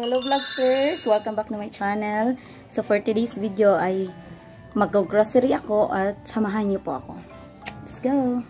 Hello vloggers! Welcome back to my channel. So for today's video ay mag-grocery ako at samahan niyo po ako. Let's go!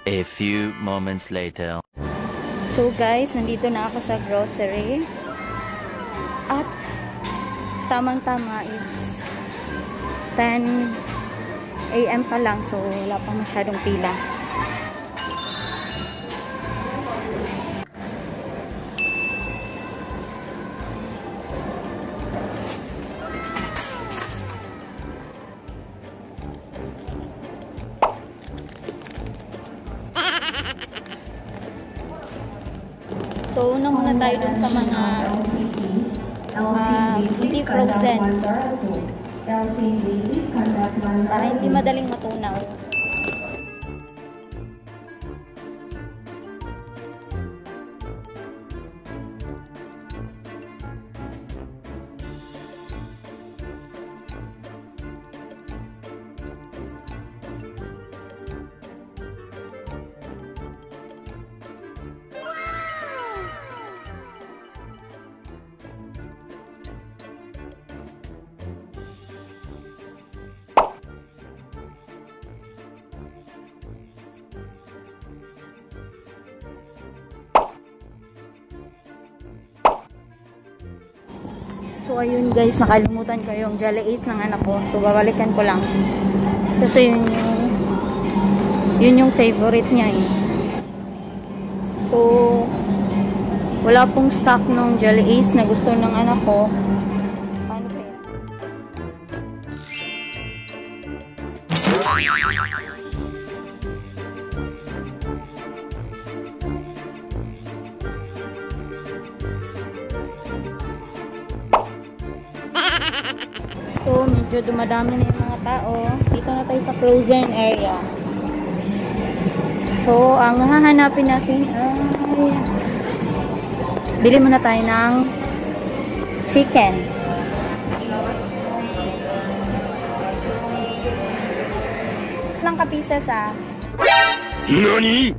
A few moments later. So guys, nandito na ako sa grocery. At tamang-tama, it's 10 AM pa lang. So wala pa masyadong pila. So, una muna tayo dun sa mga hindi frozen. Para hindi madaling matunaw. So ayun guys, nakalimutan ko yung Jelly Ace ng anak ko. So babalikan ko lang. Kasi yun yung favorite niya eh. So wala pong stock ng Jelly Ace na gusto ng anak ko. Paano kaya? So, medyo dumadami na yung mga tao. Dito na tayo sa frozen area. So, ang hahanapin natin ay bili muna tayo ng chicken. Ilang ka-pieces ah? NANI?!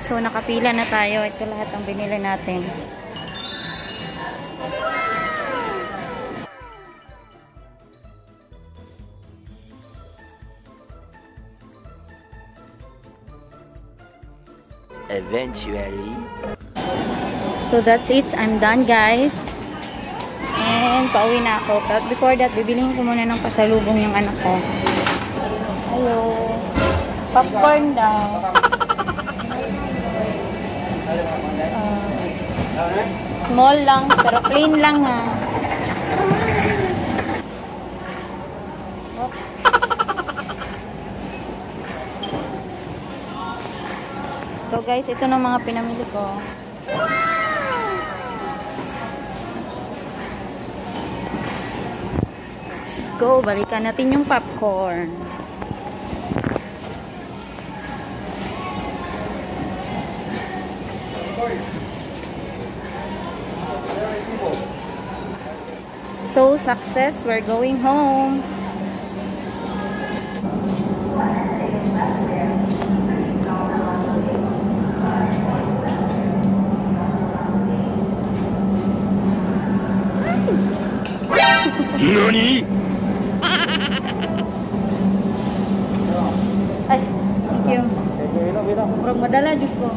So, nakapila na tayo. Ito lahat ang binili natin. Eventually. So, that's it. I'm done, guys. And, pauwi na ako. But before that, bibilihin ko muna ng pasalubong yung anak ko. Hello. Popcorn daw. Small lang, pero plain lang ha. So guys, ito na mga pinamili ko. Let's go, balikan natin yung popcorn. So, success. We're going home. NANI?! Ay, thank you. Murag madala jud ko.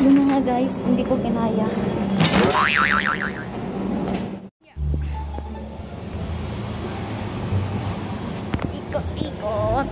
Yung mga guys, hindi ko kinaya. Ikot-ikot.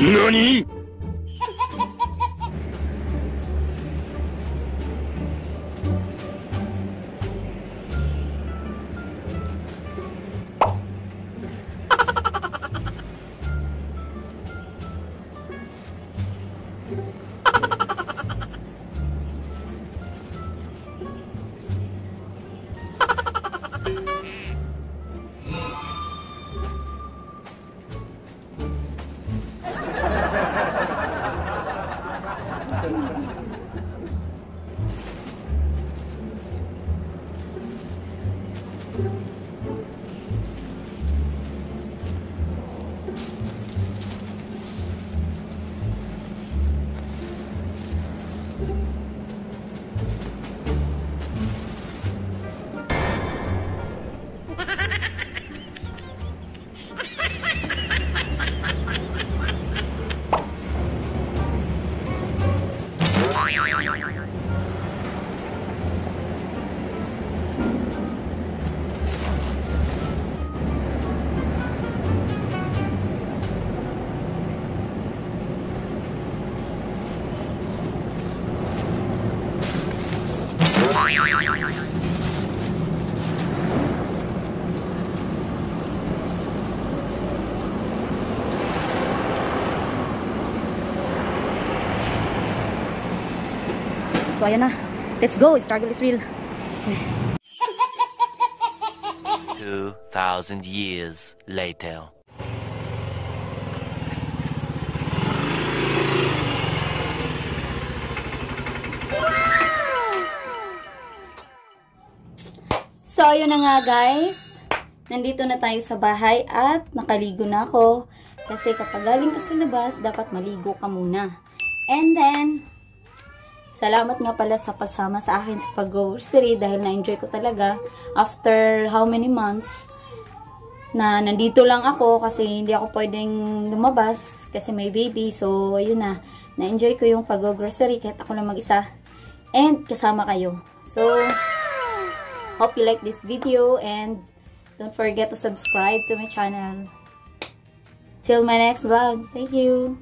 NANI?! So, ayan na. Let's go. Struggle is real. 2,000 years later. So, yun na nga guys. Nandito na tayo sa bahay at nakaligo na ako. Kasi kapag galing ka sa labas, dapat maligo ka muna. And then, salamat nga pala sa pagsama sa akin sa pag-grocery dahil na-enjoy ko talaga after how many months na nandito lang ako kasi hindi ako pwedeng lumabas kasi may baby. So, ayun na. Na-enjoy ko yung pag-grocery kahit ako lang mag-isa. and kasama kayo. So, hope you like this video and don't forget to subscribe to my channel. Till my next vlog. Thank you!